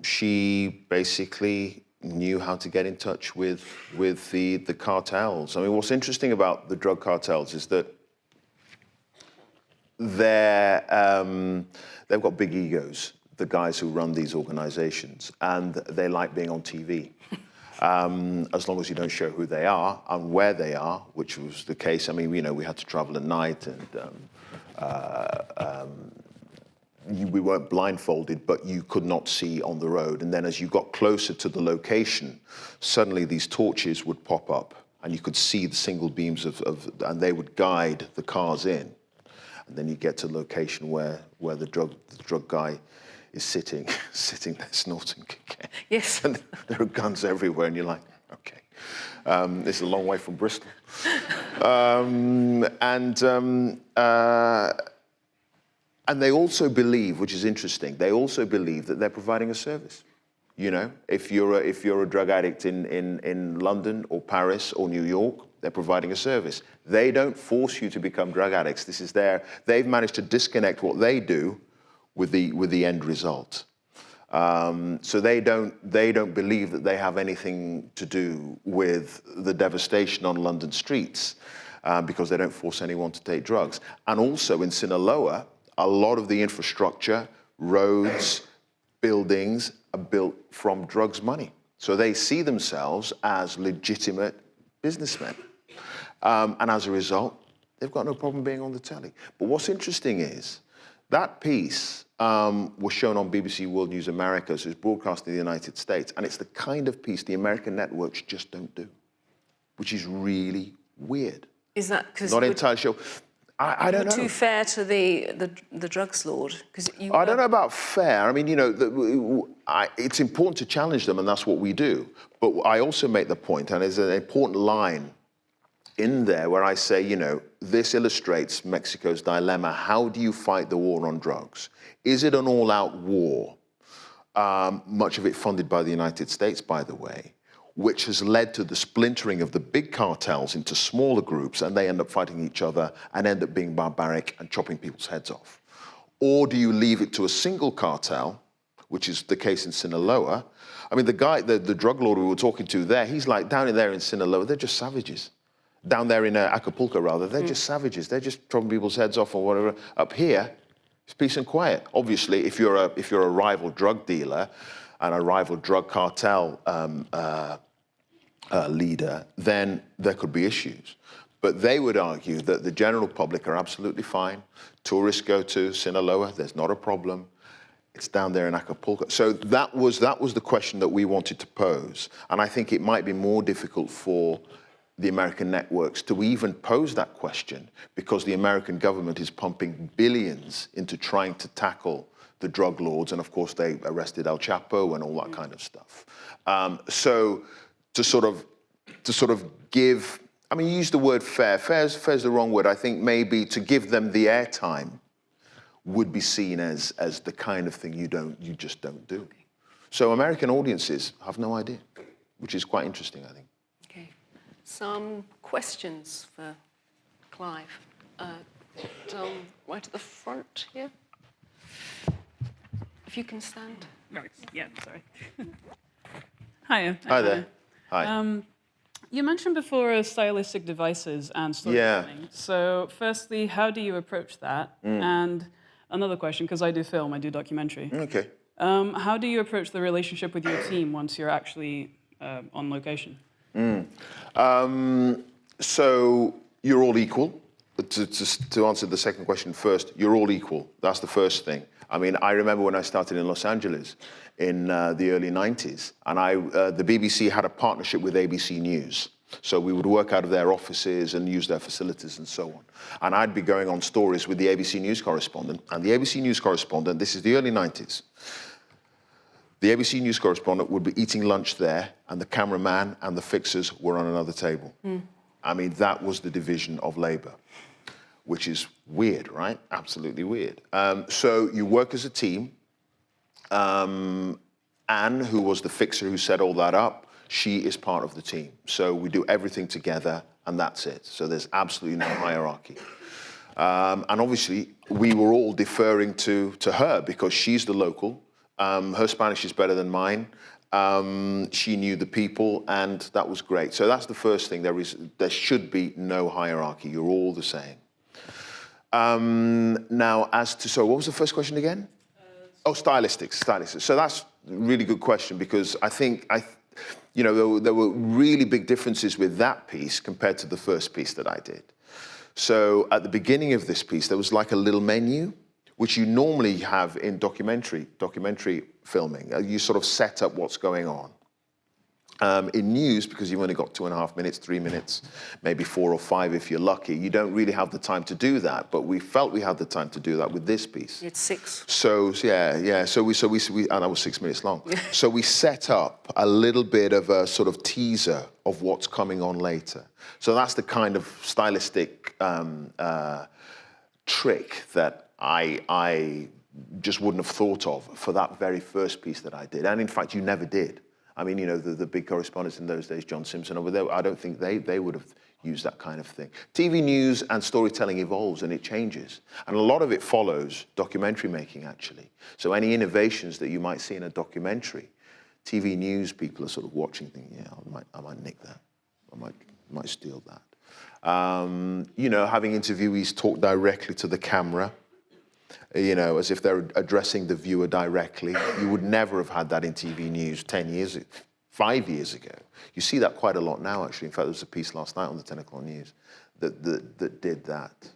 She basically knew how to get in touch with the cartels. I mean, what's interesting about the drug cartels is that they've got big egos, the guys who run these organizations, and they like being on TV. As long as you don't show who they are and where they are, which was the case. I mean, you know, we had to travel at night, and we weren't blindfolded, but you could not see on the road. And then as you got closer to the location, suddenly these torches would pop up, and you could see the single beams and they would guide the cars in. And then you get to the location where the drug guy is sitting there snorting cocaine. Yes. And there are guns everywhere, and you're like, okay, this is a long way from Bristol. And they also believe, which is interesting, they also believe that they're providing a service. You know, if you're a drug addict in London or Paris or New York, they're providing a service. They don't force you to become drug addicts. This is they've managed to disconnect what they do with the end result. So they don't believe that they have anything to do with the devastation on London streets because they don't force anyone to take drugs. And also in Sinaloa, a lot of the infrastructure, roads, buildings are built from drugs money. So they see themselves as legitimate businessmen. And as a result, they've got no problem being on the telly. But what's interesting is that piece was shown on BBC World News America, so it's broadcast in the United States, and it's the kind of piece the American networks just don't do, which is really weird. Is that because not entirely sure? I don't know. Too fair to the drugs lord? I don't know about fair. I mean, you know, it's important to challenge them, and that's what we do. But I also make the point, and there's an important line in there where I say, you know, this illustrates Mexico's dilemma. How do you fight the war on drugs? Is it an all-out war? Much of it funded by the United States, by the way, which has led to the splintering of the big cartels into smaller groups, and they end up fighting each other and end up being barbaric and chopping people's heads off. Or do you leave it to a single cartel, which is the case in Sinaloa? I mean, the guy, the drug lord we were talking to there, he's like, down in there in Sinaloa, they're just savages. Down there in Acapulco, rather, they're just savages. They're just chopping people's heads off or whatever. Up here, it's peace and quiet. Obviously, if you're a rival drug dealer and a rival drug cartel leader, then there could be issues. But they would argue that the general public are absolutely fine. Tourists go to Sinaloa, there's not a problem. It's down there in Acapulco. So that was the question that we wanted to pose. And I think it might be more difficult for the American networks to even pose that question because the American government is pumping billions into trying to tackle the drug lords. And of course, they arrested El Chapo and all that kind of stuff. So to sort of give, I mean, you use the word fair. Fair's the wrong word. I think maybe to give them the airtime would be seen as the kind of thing you just don't do. So American audiences have no idea, which is quite interesting, I think. Okay. Some questions for Clive. Down right at the front here. If you can stand. Right. Yeah. Sorry. Hiya. Hi there. Hi. You mentioned before stylistic devices and storytelling. Yeah. So firstly, how do you approach that? And another question, because I do film, I do documentary. Okay. How do you approach the relationship with your team once you're actually on location? So you're all equal. To answer the second question first, you're all equal. That's the first thing. I mean, I remember when I started in Los Angeles in the early 90s, and the BBC had a partnership with ABC News. So we would work out of their offices and use their facilities and so on. And I'd be going on stories with the ABC News correspondent. And the ABC News correspondent, this is the early 90s, the ABC News correspondent would be eating lunch there, and the cameraman and the fixers were on another table. I mean, that was the division of labor, which is weird, right? Absolutely weird. So you work as a team. Anne, who was the fixer who set all that up, she is part of the team. So we do everything together, and that's it. So there's absolutely no hierarchy. And obviously, we were all deferring to her because she's the local. Her Spanish is better than mine. She knew the people, and that was great. So that's the first thing. There should be no hierarchy. You're all the same. Now, so what was the first question again? Stylistics. So that's a really good question, because I think, there were really big differences with that piece compared to the first piece that I did. So at the beginning of this piece, there was like a little menu, which you normally have in documentary filming. You sort of set up what's going on. In news, because you've only got 2.5 minutes, 3 minutes, maybe 4 or 5 if you're lucky, you don't really have the time to do that. But we felt we had the time to do that with this piece. It's 6. So yeah. So we and that was 6 minutes long. So we set up a little bit of a sort of teaser of what's coming on later. So that's the kind of stylistic trick that I just wouldn't have thought of for that very first piece that I did. And in fact, you never did. I mean, the big correspondents in those days, John Simpson over there, I don't think they would have used that kind of thing. TV news and storytelling evolves and it changes. And a lot of it follows documentary making, actually. So any innovations that you might see in a documentary, TV news people are sort of watching, thinking, yeah, I might nick that. I might steal that. Having interviewees talk directly to the camera, as if they're addressing the viewer directly. You would never have had that in TV news 5 years ago. You see that quite a lot now, actually. In fact, there was a piece last night on the 10 o'clock news that did that.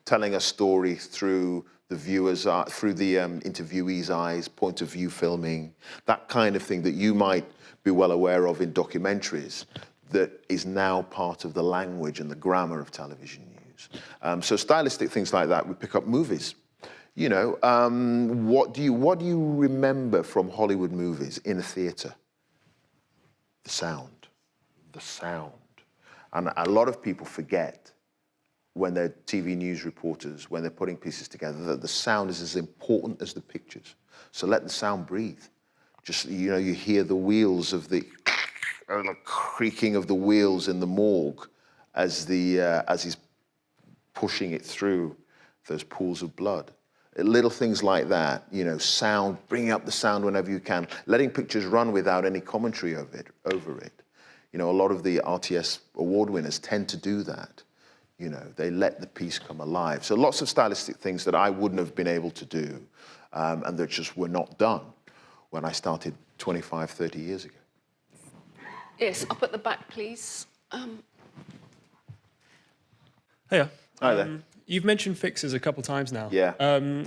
Telling a story through the viewer's, through the interviewee's eyes, point of view filming, that kind of thing that you might be well aware of in documentaries that is now part of the language and the grammar of television news. So stylistic things like that, we pick up movies. What do you remember from Hollywood movies in a theater? The sound. And a lot of people forget when they're TV news reporters, when they're putting pieces together, that the sound is as important as the pictures. So let the sound breathe. Just, you hear the wheels of the creaking of the wheels in the morgue as he's pushing it through those pools of blood. Little things like that, sound, bringing up the sound whenever you can, letting pictures run without any commentary over it. A lot of the RTS award winners tend to do that. They let the piece come alive. So lots of stylistic things that I wouldn't have been able to do and that just were not done when I started 25, 30 years ago. Yes, up at the back, please. Hiya. Hi there. You've mentioned fixers a couple of times now. Yeah.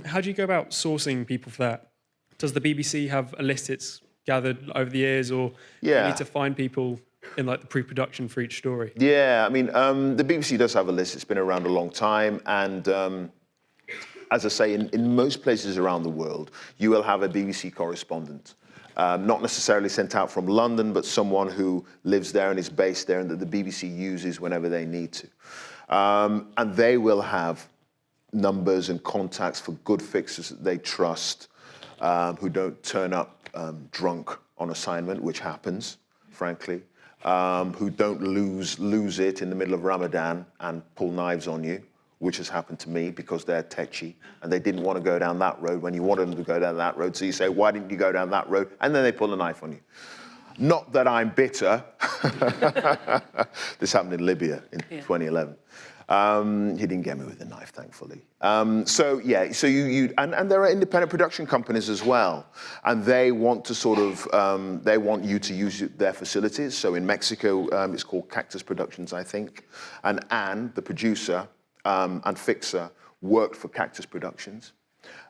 How do you go about sourcing people for that? Does the BBC have a list it's gathered over the years, or do you need to find people in the pre-production for each story? Yeah, I mean, the BBC does have a list. It's been around a long time, and as I say, in most places around the world, you will have a BBC correspondent. Not necessarily sent out from London, but someone who lives there and is based there and that the BBC uses whenever they need to. And they will have numbers and contacts for good fixers that they trust, who don't turn up drunk on assignment, which happens, frankly, who don't lose it in the middle of Ramadan and pull knives on you, which has happened to me because they're tetchy and they didn't want to go down that road when you wanted them to go down that road. So you say, why didn't you go down that road? And then they pull a knife on you. Not that I'm bitter. This happened in Libya in 2011. He didn't get me with a knife, thankfully. So there are independent production companies as well, and they want to sort of, they want you to use their facilities. So in Mexico, it's called Cactus Productions, I think. And Anne, the producer and fixer, worked for Cactus Productions.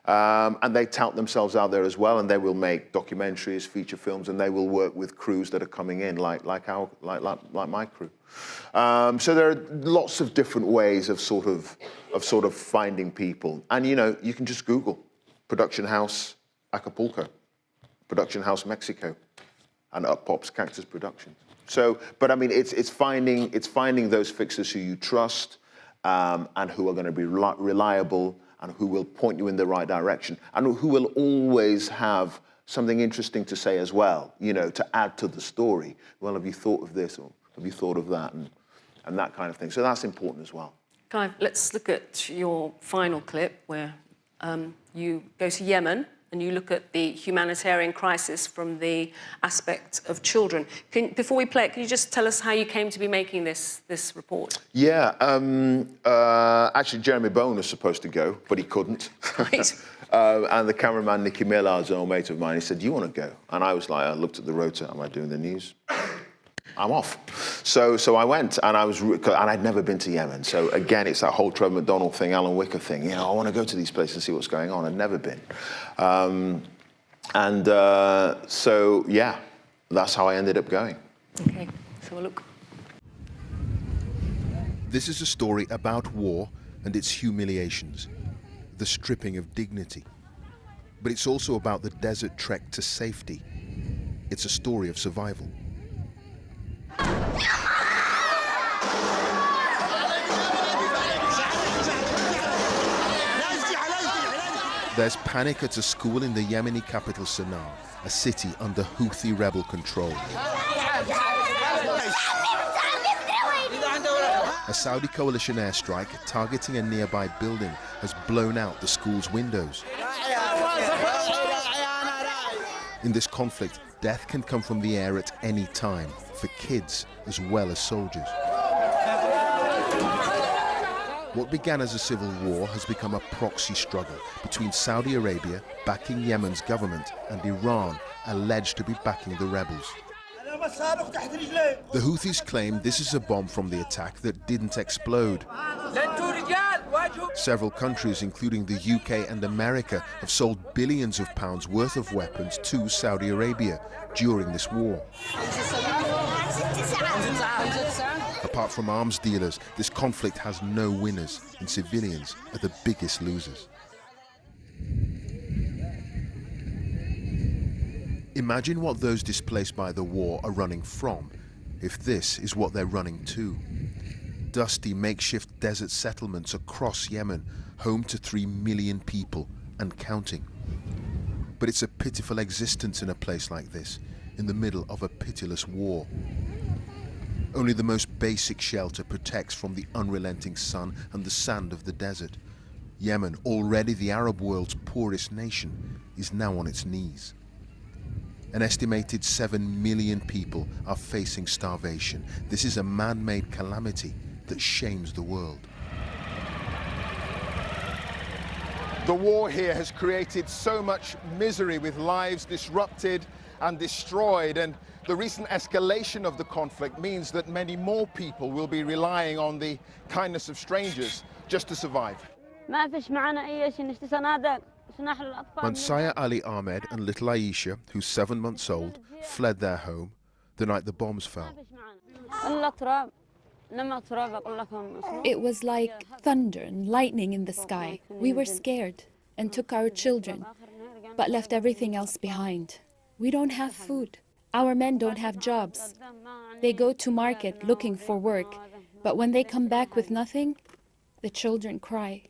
And they tout themselves out there as well, and they will make documentaries, feature films, and they will work with crews that are coming in, like my crew. So there are lots of different ways of sort of finding people, and you can just Google production house Acapulco, production house Mexico, and up pops Cactus Productions. So, but I mean, it's finding those fixers who you trust and who are going to be reliable, and who will point you in the right direction, and who will always have something interesting to say as well, to add to the story. Well, have you thought of this, or have you thought of that, and that kind of thing. So that's important as well. Clive, let's look at your final clip where you go to Yemen and you look at the humanitarian crisis from the aspect of children. Before we play it, can you just tell us how you came to be making this report? Yeah, actually Jeremy Bowen was supposed to go, but he couldn't. Right. And the cameraman, Nicky Millard's an old mate of mine, he said, do you want to go? And I was like, I looked at the rota, am I doing the news? I'm off. So I went, and I'd never been to Yemen. So again, it's that whole Trevor Mcdonald thing, Alan Wicker thing. I want to go to these places and see what's going on. I'd never been. So yeah, that's how I ended up going. Okay, so we'll look. This is a story about war and its humiliations, the stripping of dignity. But it's also about the desert trek to safety. It's a story of survival. There's panic at a school in the Yemeni capital Sanaa, a city under Houthi rebel control. A Saudi coalition airstrike targeting a nearby building has blown out the school's windows. In this conflict, death can come from the air at any time, for kids as well as soldiers. What began as a civil war has become a proxy struggle between Saudi Arabia, backing Yemen's government, and Iran, alleged to be backing the rebels. The Houthis claim this is a bomb from the attack that didn't explode. Several countries, including the UK and America, have sold billions of pounds worth of weapons to Saudi Arabia during this war. Apart from arms dealers, this conflict has no winners, and civilians are the biggest losers. Imagine what those displaced by the war are running from, if this is what they're running to. Dusty makeshift desert settlements across Yemen, home to 3 million people and counting. But it's a pitiful existence in a place like this, in the middle of a pitiless war. Only the most basic shelter protects from the unrelenting sun and the sand of the desert. Yemen, already the Arab world's poorest nation, is now on its knees. An estimated 7 million people are facing starvation. This is a man-made calamity that shames the world. The war here has created so much misery, with lives disrupted and destroyed, and the recent escalation of the conflict means that many more people will be relying on the kindness of strangers just to survive. Mansaya Ali Ahmed and little Aisha, who's 7 months old, fled their home the night the bombs fell. It was like thunder and lightning in the sky. We were scared and took our children, but left everything else behind. We don't have food. Our men don't have jobs. They go to market looking for work, but when they come back with nothing, the children cry.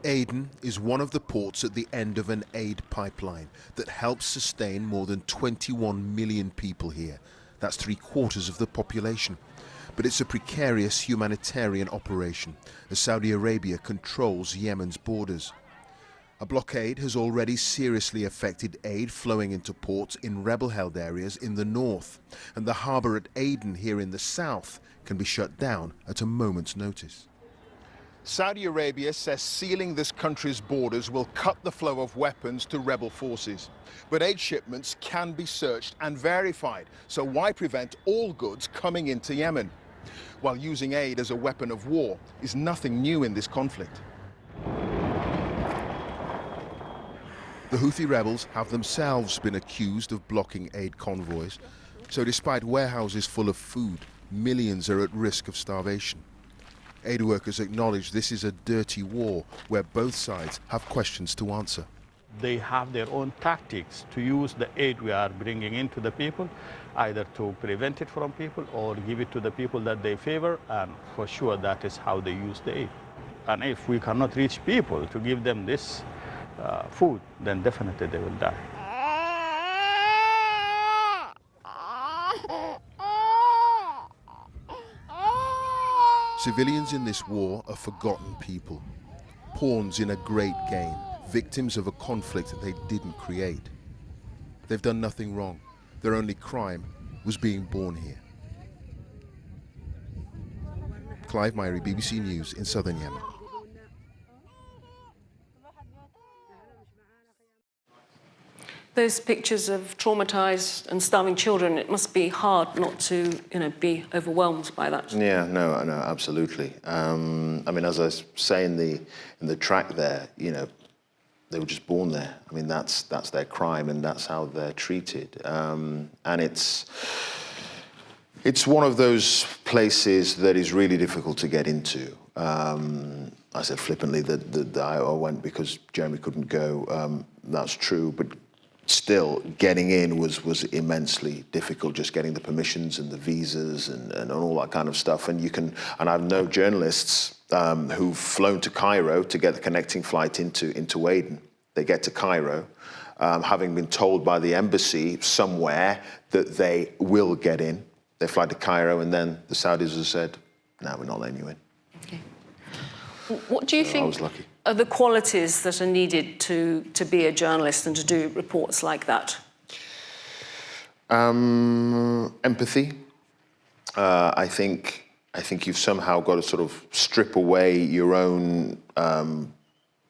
Aden is one of the ports at the end of an aid pipeline that helps sustain more than 21 million people here. That's 3/4 of the population. But it's a precarious humanitarian operation as Saudi Arabia controls Yemen's borders. A blockade has already seriously affected aid flowing into ports in rebel-held areas in the north, and the harbour at Aden here in the south can be shut down at a moment's notice. Saudi Arabia says sealing this country's borders will cut the flow of weapons to rebel forces. But aid shipments can be searched and verified, so why prevent all goods coming into Yemen? While using aid as a weapon of war is nothing new in this conflict. The Houthi rebels have themselves been accused of blocking aid convoys, so despite warehouses full of food, millions are at risk of starvation. Aid workers acknowledge this is a dirty war where both sides have questions to answer. They have their own tactics to use the aid we are bringing into the people, either to prevent it from people or give it to the people that they favor, and for sure that is how they use the aid. And if we cannot reach people to give them this food, then definitely they will die. Civilians in this war are forgotten people, pawns in a great game, victims of a conflict they didn't create. They've done nothing wrong. Their only crime was being born here. Clive Myrie, BBC News in southern Yemen. Those pictures of traumatized and starving children, it must be hard not to, be overwhelmed by that. Yeah, no, absolutely. I mean, as I say in the track there, they were just born there. I mean, that's their crime, and that's how they're treated. And it's one of those places that is really difficult to get into. I said flippantly that I went because Jeremy couldn't go. That's true, but still, getting in was immensely difficult, just getting the permissions and the visas and all that kind of stuff. And I know journalists who've flown to Cairo to get the connecting flight into Aden. They get to Cairo, having been told by the embassy somewhere that they will get in. They fly to Cairo, and then the Saudis have said, "No, we're not letting you in." Okay. What do you think? I was lucky. Are the qualities that are needed to be a journalist and to do reports like that? Empathy. I think you've somehow got to sort of strip away your own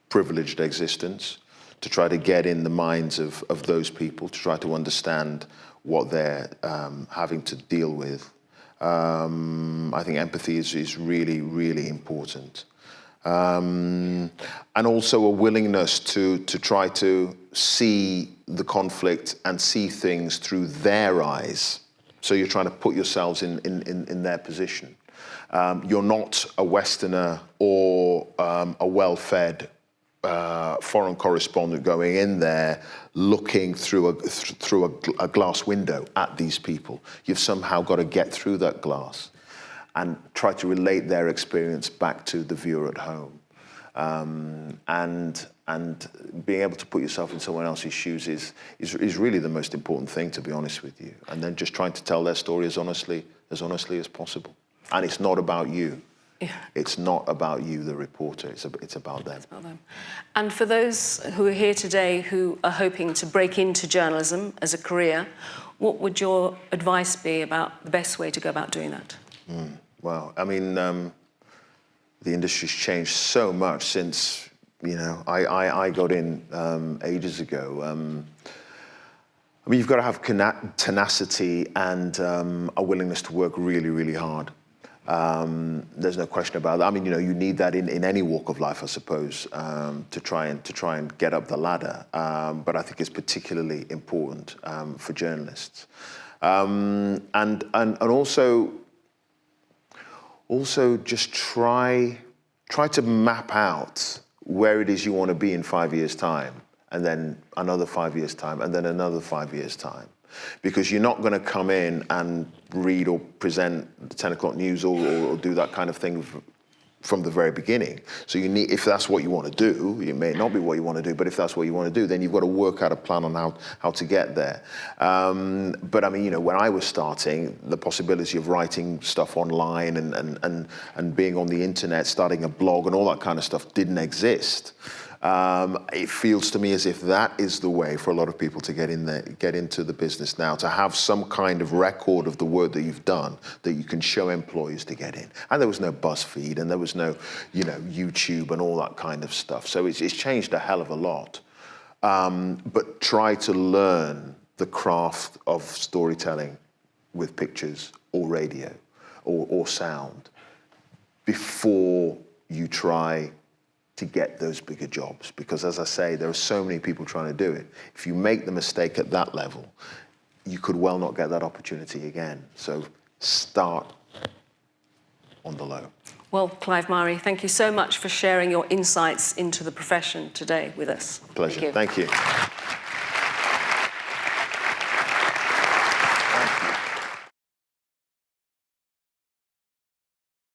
privileged existence to try to get in the minds of those people, to try to understand what they're having to deal with. I think empathy is really, really important. And also a willingness to try to see the conflict and see things through their eyes. So you're trying to put yourselves in their position. You're not a Westerner or a well-fed foreign correspondent going in there looking through a glass window at these people. You've somehow got to get through that glass and try to relate their experience back to the viewer at home. And being able to put yourself in someone else's shoes is really the most important thing, to be honest with you. And then just trying to tell their story as honestly as possible. And it's not about you. Yeah. It's not about you, the reporter. It's about them. It's about them. And for those who are here today who are hoping to break into journalism as a career, what would your advice be about the best way to go about doing that? Well, I mean, the industry's changed so much since, I got in ages ago. I mean, you've got to have tenacity and a willingness to work really, really hard. There's no question about that. I mean, you need that in any walk of life, I suppose, to try and get up the ladder. But I think it's particularly important for journalists, and also just try to map out where it is you want to be in 5 years' time, and then another 5 years' time, and then another 5 years' time. Because you're not going to come in and read or present the 10 o'clock news or do that kind of thing from the very beginning. So you need, if that's what you want to do, it may not be what you want to do, but if that's what you want to do, then you've got to work out a plan on how to get there. But I mean, when I was starting, the possibility of writing stuff online and being on the internet, starting a blog and all that kind of stuff didn't exist. It feels to me as if that is the way for a lot of people to get in there, get into the business now, to have some kind of record of the work that you've done that you can show employers to get in. And there was no BuzzFeed, and there was no, you know, YouTube and all that kind of stuff. So it's changed a hell of a lot. But try to learn the craft of storytelling with pictures or radio or sound before you try to get those bigger jobs. Because as I say, there are so many people trying to do it. If you make the mistake at that level, you could well not get that opportunity again. So start on the low. Well, Clive Myrie, thank you so much for sharing your insights into the profession today with us. Pleasure. Thank you.